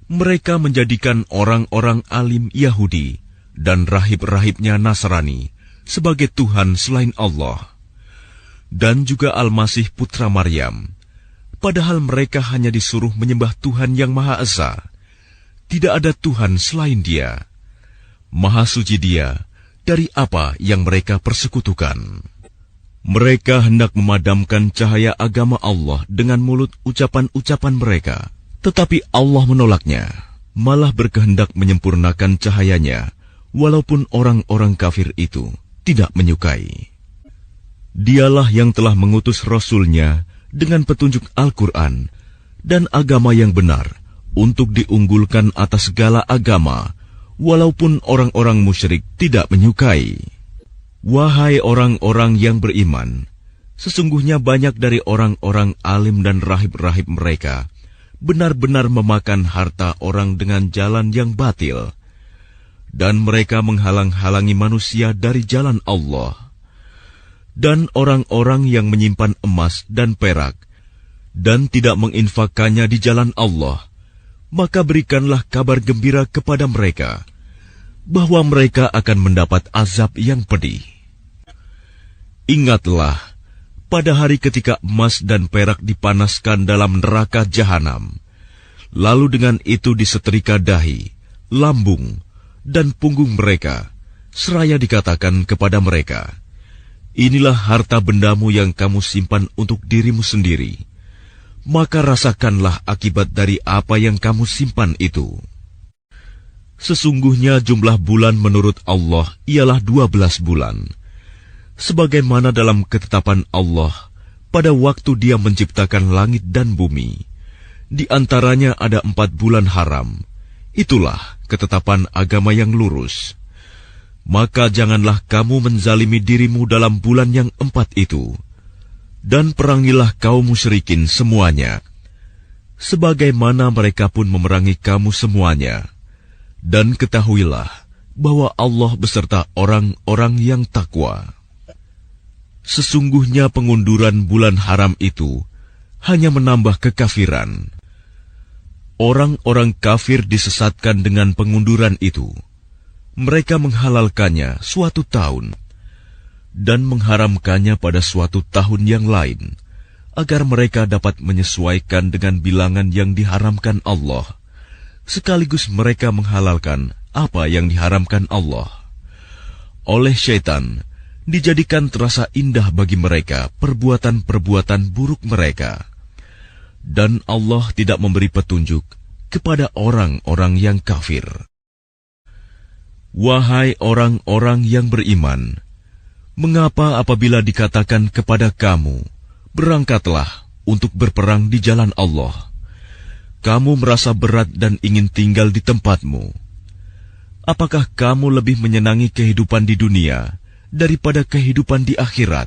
Mereka menjadikan orang-orang alim Yahudi dan rahib-rahibnya Nasrani sebagai Tuhan selain Allah, dan juga Al-Masih putra Maryam, padahal mereka hanya disuruh menyembah Tuhan yang Maha Esa. Tidak ada Tuhan selain Dia. Maha suci Dia dari apa yang mereka persekutukan. Mereka hendak memadamkan cahaya agama Allah dengan mulut ucapan-ucapan mereka, tetapi Allah menolaknya, malah berkehendak menyempurnakan cahayanya, walaupun orang-orang kafir itu tidak menyukai. Dialah yang telah mengutus Rasul-Nya dengan petunjuk Al-Quran dan agama yang benar untuk diunggulkan atas segala agama, walaupun orang-orang musyrik tidak menyukai. Wahai orang-orang yang beriman, sesungguhnya banyak dari orang-orang alim dan rahib-rahib mereka benar-benar memakan harta orang dengan jalan yang batil, dan mereka menghalang-halangi manusia dari jalan Allah. Dan orang-orang yang menyimpan emas dan perak dan tidak menginfakkannya di jalan Allah, maka berikanlah kabar gembira kepada mereka bahwa mereka akan mendapat azab yang pedih. Ingatlah, pada hari ketika emas dan perak dipanaskan dalam neraka jahanam, lalu dengan itu disetrika dahi, lambung, dan punggung mereka, seraya dikatakan kepada mereka, "Inilah harta bendamu yang kamu simpan untuk dirimu sendiri, maka rasakanlah akibat dari apa yang kamu simpan itu." Sesungguhnya jumlah bulan menurut Allah ialah 12 bulan, sebagaimana dalam ketetapan Allah pada waktu Dia menciptakan langit dan bumi. Di antaranya ada 4 bulan haram. Itulah ketetapan agama yang lurus. Maka janganlah kamu menzalimi dirimu dalam bulan yang 4 itu, dan perangilah kaum musyrikin semuanya, sebagaimana mereka pun memerangi kamu semuanya. Dan ketahuilah bahwa Allah beserta orang-orang yang takwa. Sesungguhnya pengunduran bulan haram itu hanya menambah kekafiran. Orang-orang kafir disesatkan dengan pengunduran itu. Mereka menghalalkannya suatu tahun dan mengharamkannya pada suatu tahun yang lain, agar mereka dapat menyesuaikan dengan bilangan yang diharamkan Allah, sekaligus mereka menghalalkan apa yang diharamkan Allah. Oleh syaitan dijadikan terasa indah bagi mereka perbuatan-perbuatan buruk mereka, dan Allah tidak memberi petunjuk kepada orang-orang yang kafir. Wahai orang-orang yang beriman, mengapa apabila dikatakan kepada kamu, berangkatlah untuk berperang di jalan Allah, kamu merasa berat dan ingin tinggal di tempatmu? Apakah kamu lebih menyenangi kehidupan di dunia daripada kehidupan di akhirat?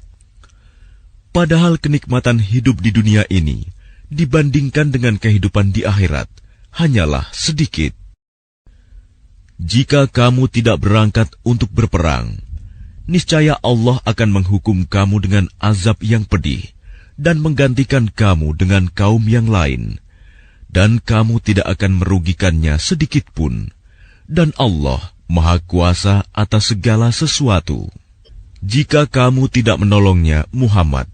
Padahal kenikmatan hidup di dunia ini dibandingkan dengan kehidupan di akhirat hanyalah sedikit. Jika kamu tidak berangkat untuk berperang, niscaya Allah akan menghukum kamu dengan azab yang pedih dan menggantikan kamu dengan kaum yang lain, dan kamu tidak akan merugikannya sedikit pun, dan Allah Maha Kuasa atas segala sesuatu. Jika kamu tidak menolongnya, Muhammad,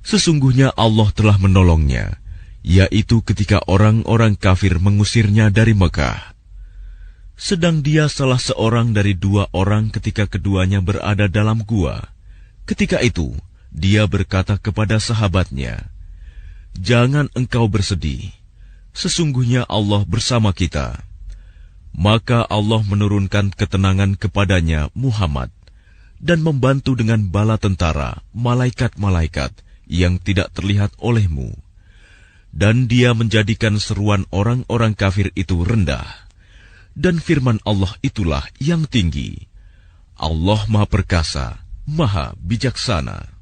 sesungguhnya Allah telah menolongnya, yaitu ketika orang-orang kafir mengusirnya dari Mekah. Sedang dia salah seorang dari 2 orang ketika keduanya berada dalam gua. Ketika itu, dia berkata kepada sahabatnya, "Jangan engkau bersedih, sesungguhnya Allah bersama kita." Maka Allah menurunkan ketenangan kepadanya, Muhammad, dan membantu dengan bala tentara, malaikat-malaikat yang tidak terlihat olehmu. Dan dia menjadikan seruan orang-orang kafir itu rendah. Dan firman Allah itulah yang tinggi. Allah Maha Perkasa, Maha Bijaksana.